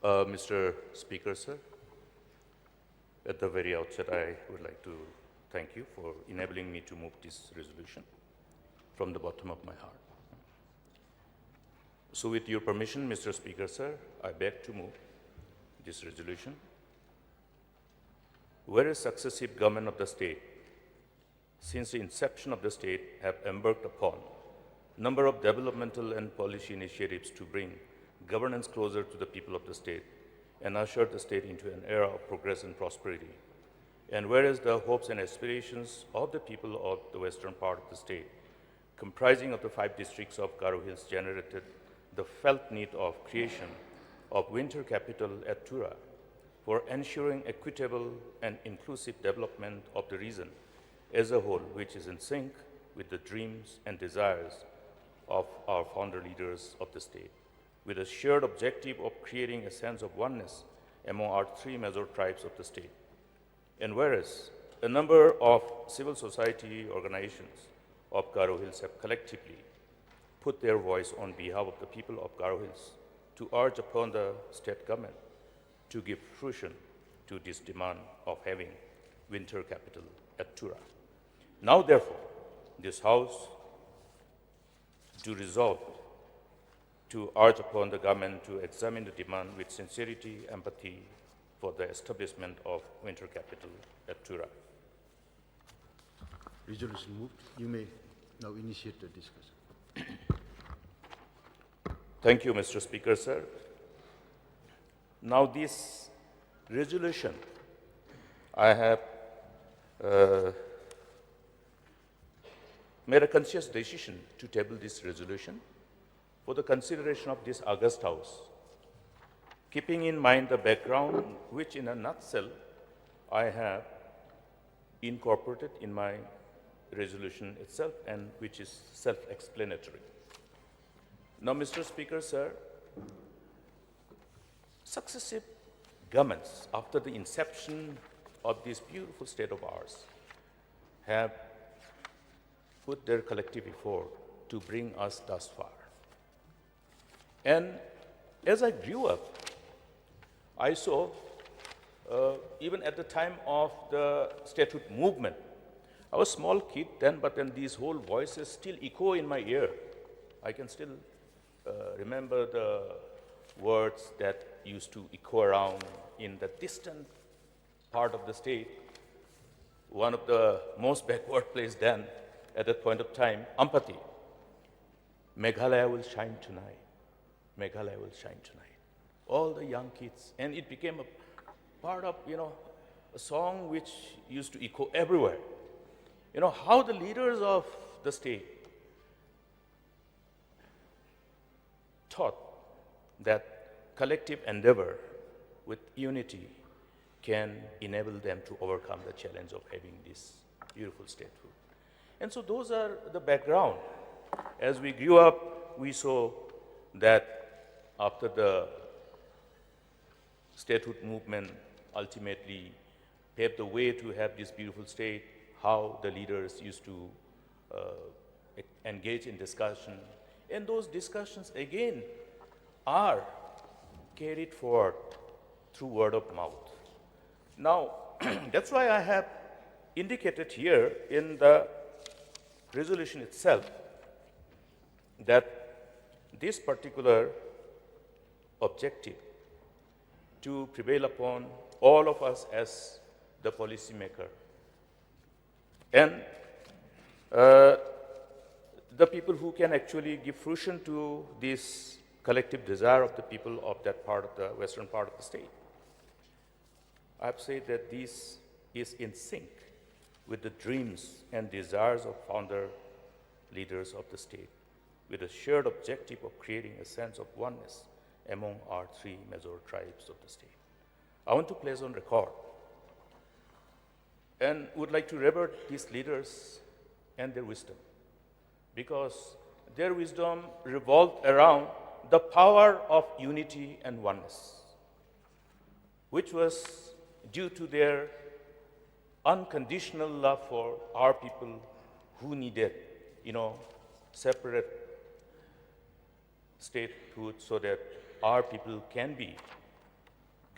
Mr. Speaker, sir, at the very outset, I would like to thank you for enabling me to move this resolution from the bottom of my heart. So with your permission, Mr. Speaker, sir, I beg to move this resolution. Whereas successive government of the state, since the inception of the state, have embarked upon a number of developmental and policy initiatives to bring governance closer to the people of the state and usher the state into an era of progress and prosperity. And whereas the hopes and aspirations of the people of the western part of the state, comprising of the 5 districts of Garo Hills, generated the felt need of creation of winter capital at Tura for ensuring equitable and inclusive development of the region as a whole, which is in sync with the dreams and desires of our founder leaders of the state, with a shared objective of creating a sense of oneness among our 3 major tribes of the state. And whereas a number of civil society organizations of Garo Hills have collectively put their voice on behalf of the people of Garo Hills to urge upon the state government to give fruition to this demand of having winter capital at Tura. Now, therefore, this House do resolve to urge upon the government to examine the demand with sincerity, empathy for the establishment of winter capital at Tura. Resolution moved. You may now initiate the discussion. Thank you, Mr. Speaker, sir. Now, this resolution, I have made a conscious decision to table this resolution for the consideration of this august House, keeping in mind the background which in a nutshell I have incorporated in my resolution itself and which is self-explanatory. Now, Mr. Speaker, sir, successive governments after the inception of this beautiful state of ours have put their collective effort to bring us thus far. And as I grew up, I saw, even at the time of the statehood movement, I was a small kid then, but then these whole voices still echo in my ear. I can still remember the words that used to echo around in the distant part of the state, one of the most backward places then at that point of time, Ampati. Meghalaya will shine tonight. Meghalaya will shine tonight. All the young kids, and it became a part of, a song which used to echo everywhere. How the leaders of the state thought that collective endeavor with unity can enable them to overcome the challenge of having this beautiful statehood. And so those are the background. As we grew up, we saw that after the statehood movement ultimately paved the way to have this beautiful state, how the leaders used to engage in discussion. And those discussions, again, are carried forward through word of mouth. Now, that's why I have indicated here in the resolution itself that this particular objective to prevail upon all of us as the policymaker and the people who can actually give fruition to this collective desire of the people of that part of the western part of the state. I have said that this is in sync with the dreams and desires of founder leaders of the state, with a shared objective of creating a sense of oneness among our 3 major tribes of the state. I want to place on record and would like to revere these leaders and their wisdom, because their wisdom revolved around the power of unity and oneness, which was due to their unconditional love for our people who needed, separate statehood so that our people can be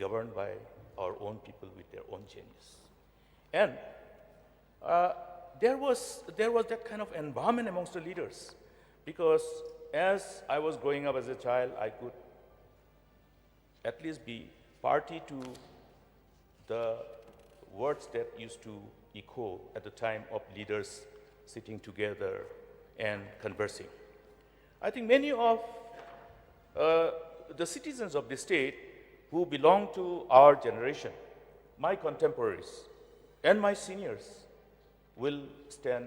governed by our own people with their own genius. And there was that kind of environment amongst the leaders, because as I was growing up as a child, I could at least be party to the words that used to echo at the time of leaders sitting together and conversing. I think many of the citizens of the state who belong to our generation, my contemporaries and my seniors, will stand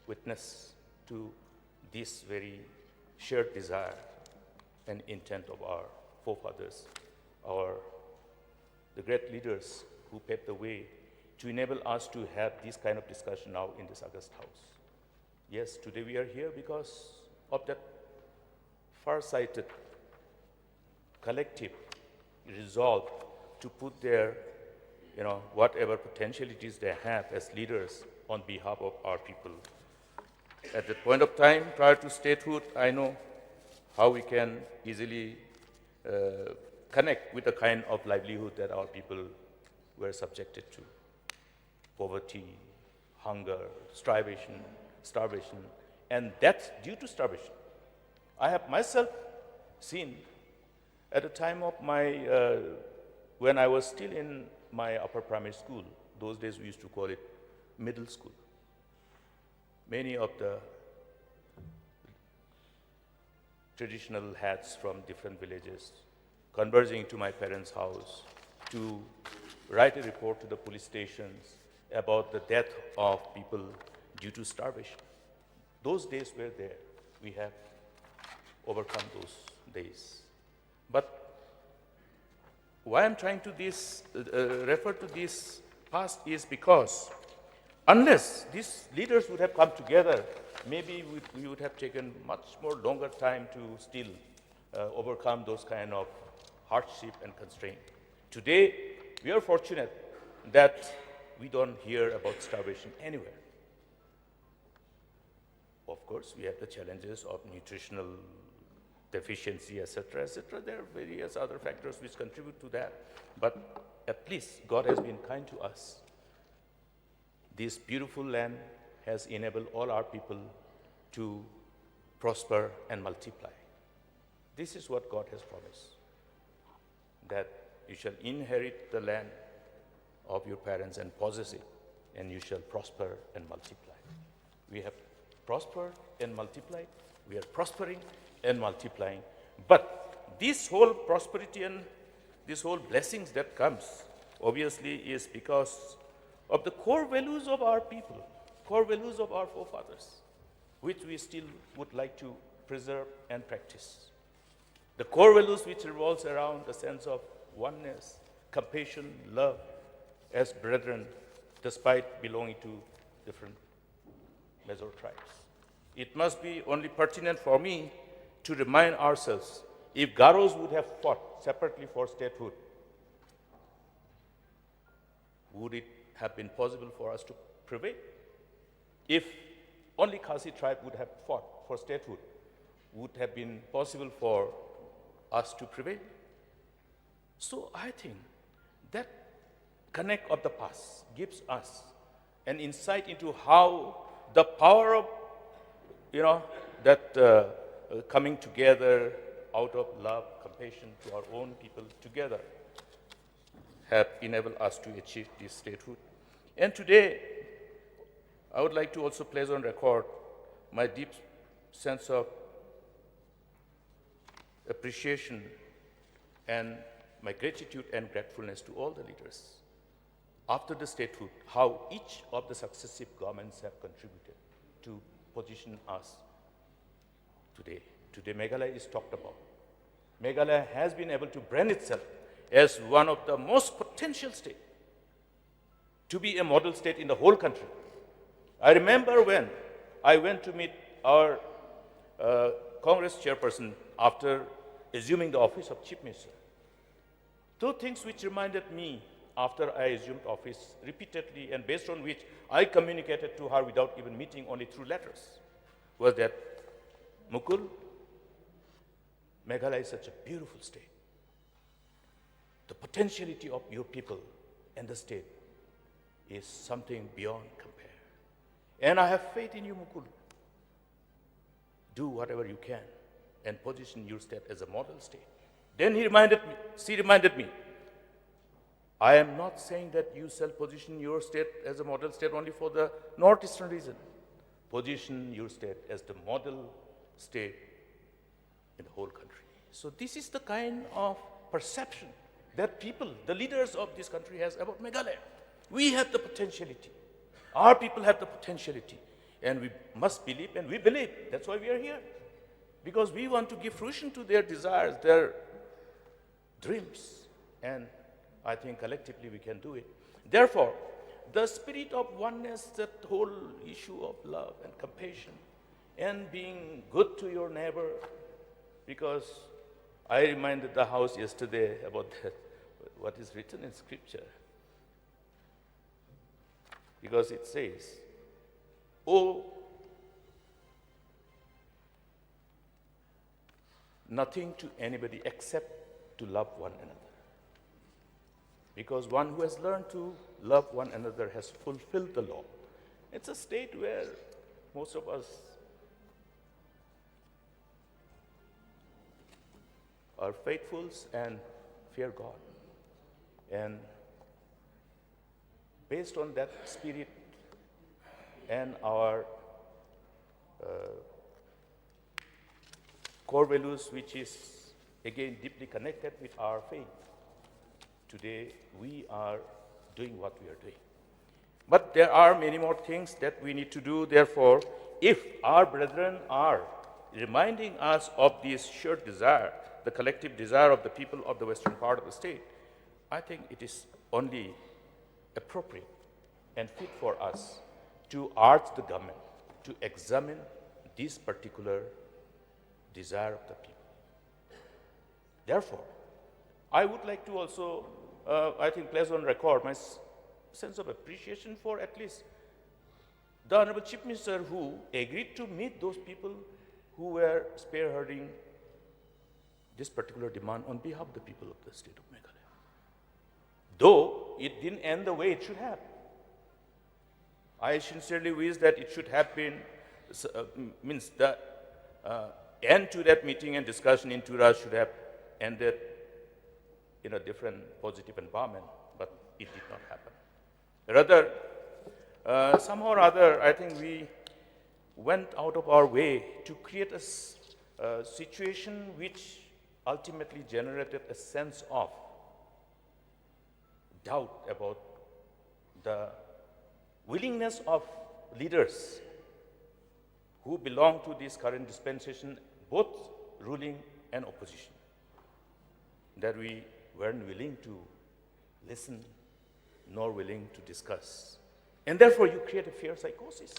witness to this very shared desire and intent of our forefathers, the great leaders who paved the way to enable us to have this kind of discussion now in this August House. Yes, today we are here because of that far-sighted, collective resolve to put their, whatever potentialities they have as leaders on behalf of our people. At that point of time, prior to statehood, I know how we can easily connect with the kind of livelihood that our people were subjected to. Poverty, hunger, starvation, and death due to starvation. I have myself seen at the time of when I was still in my upper primary school, those days we used to call it middle school. Many of the traditional hats from different villages converging to my parents' house to write a report to the police stations about the death of people due to starvation. Those days were there. We have overcome those days. But why I'm trying to refer to this past is because unless these leaders would have come together, maybe we would have taken much more longer time to still overcome those kind of hardship and constraint. Today, we are fortunate that we don't hear about starvation anywhere. Of course, we have the challenges of nutritional deficiency, etc., etc. There are various other factors which contribute to that. But at least God has been kind to us. This beautiful land has enabled all our people to prosper and multiply. This is what God has promised, that you shall inherit the land of your parents and possess it, and you shall prosper and multiply. We have prospered and multiplied. We are prospering and multiplying. But this whole prosperity and this whole blessings that comes, obviously, is because of the core values of our people, core values of our forefathers, which we still would like to preserve and practice. The core values which revolves around the sense of oneness, compassion, love as brethren, despite belonging to different major tribes. It must be only pertinent for me to remind ourselves, if Garos would have fought separately for statehood, would it have been possible for us to prevail? If only Khasi tribe would have fought for statehood, would have been possible for us to prevail? So I think that connect of the past gives us an insight into how the power of, that coming together out of love, compassion to our own people together have enabled us to achieve this statehood. And today, I would like to also place on record my deep sense of appreciation and my gratitude and gratefulness to all the leaders. After the statehood, how each of the successive governments have contributed to position us today. Today, Meghalaya is talked about. Meghalaya has been able to brand itself as one of the most potential states to be a model state in the whole country. I remember when I went to meet our Congress chairperson after assuming the office of Chief Minister. Two things which reminded me after I assumed office repeatedly and based on which I communicated to her without even meeting, only through letters, was that, Mukul, Meghalaya is such a beautiful state. the potentiality of your people and the state is something beyond compare. And I have faith in you, Mukul. Do whatever you can and position your state as a model state. Then she reminded me, I am not saying that you shall position your state as a model state only for the northeastern region. Position your state as the model state in the whole country. So this is the kind of perception that people, the leaders of this country has about Meghalaya. We have the potentiality. Our people have the potentiality. And we must believe, and we believe. That's why we are here. Because we want to give fruition to their desires, their dreams. And I think collectively we can do it. Therefore, the spirit of oneness, that whole issue of love and compassion and being good to your neighbor, because I reminded the House yesterday about that, what is written in Scripture. Because it says, "Oh, nothing to anybody except to love one another." Because one who has learned to love one another has fulfilled the law. It's a state where most of us are faithful and fear God. And based on that spirit and our core values, which is again deeply connected with our faith, today we are doing what we are doing. But there are many more things that we need to do. Therefore, if our brethren are reminding us of this shared desire, the collective desire of the people of the western part of the state, I think it is only appropriate and fit for us to urge the government to examine this particular desire of the people. Therefore, I would like to also, I think, place on record my sense of appreciation for at least the Honorable Chief Minister, who agreed to meet those people who were spearheading this particular demand on behalf of the people of the state of Meghalaya. Though it didn't end the way it should have. I sincerely wish that it should have been, means the end to that meeting and discussion in Tura should have ended in a different positive environment, but it did not happen. Rather, somehow or other, I think we went out of our way to create a situation which ultimately generated a sense of doubt about the willingness of leaders who belong to this current dispensation, both ruling and opposition, that we weren't willing to listen nor willing to discuss. And therefore, you create a fear psychosis.